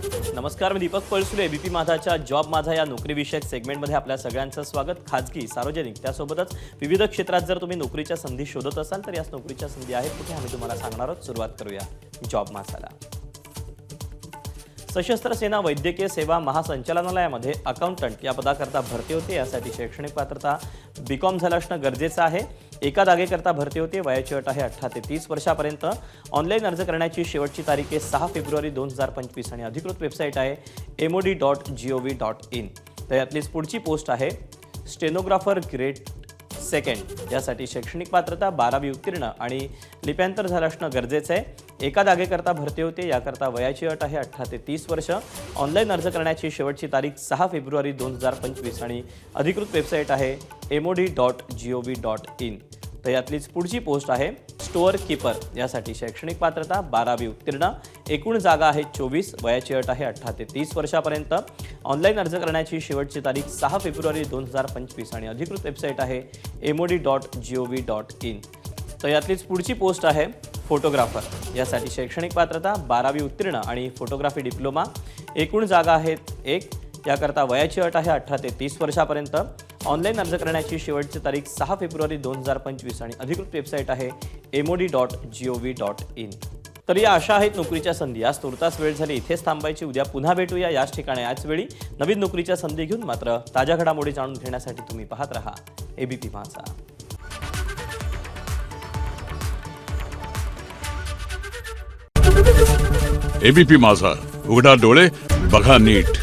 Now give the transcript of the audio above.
नमस्कार, मी Deepak Palsule. ABP माझाच्या job माझा या नोकरीविषयक सेगमेंटमध्ये आपल्या सगळ्यांचं स्वागत. खाजगी, सार्वजनिक त्यासोबतच विविध क्षेत्रात जर तुम्ही नोकरीच्या संधी शोधत असाल तर याच नोकरीच्या संधी आहेत कुठे आम्ही तुम्हाला सांगणार आहोत. सुरुवात करूया जॉब माझाला. सशस्त्र सेना वैद्यकीय सेवा महासंचालनालयामध्ये अकाउंटंट या पदाकरता भरती होते. यासाठी शैक्षणिक पात्रता बीकॉम झालं असणं गरजेचं आहे. एका जागेकरता भरती होते. वयाची अट आहे 18 ते 30 वर्षापर्यंत. ऑनलाईन अर्ज करण्याची शेवटची तारीख आहे 6 फेब्रुवारी 2025 आणि अधिकृत वेबसाईट आहे mod.gov.in. तर यातलीच पुढची पोस्ट आहे स्टेनोग्राफर ग्रेड सेकंड. यासाठी शैक्षणिक पात्रता 12वी उत्तीर्ण आणि लिप्यांतर झालं असणं गरजेचं आहे. एका जागेकरता भरती होते. याकरता वयाची अट आहे 18 ते 30 वर्ष. ऑनलाईन अर्ज करण्याची शेवटची तारीख 6 फेब्रुवारी 2025 आणि अधिकृत वेबसाईट आहे mod.gov.in. तर यातलीच पुढची पोस्ट आहे स्टोअर कीपर. यासाठी शैक्षणिक पात्रता 12वी उत्तीर्ण. एकूण जागा आहेत 24. वयाची अट आहे 18 ते 30 वर्षापर्यंत. ऑनलाईन अर्ज करण्याची शेवटची तारीख 6 फेब्रुवारी 2025 आणि अधिकृत वेबसाईट आहे mod.gov.in. तर यातलीच पुढची पोस्ट आहे फोटोग्राफर. यासाठी शैक्षणिक पात्रता 12वी उत्तीर्ण आणि फोटोग्राफी डिप्लोमा. एकूण जागा आहेत 1. याकरता वयाची अट आहे 18 ते 30 वर्षापर्यंत. ऑनलाईन अर्ज करण्याची शेवटची तारीख 6 फेब्रुवारी 2025 आणि अधिकृत वेबसाईट आहे mod.gov.in. तर या अशा आहेत नोकरीच्या संधी. आज तुर्तास वेळ झाली इथेच थांबायची. उद्या पुन्हा भेटूया याच ठिकाणी याच वेळी नवीन नोकरीच्या संधी घेऊन. मात्र ताज्या घडामोडी जाणून घेण्यासाठी तुम्ही पाहत रहा एबीपी माझा. एबीपी माझा, उघडा डोळे बघा नीट.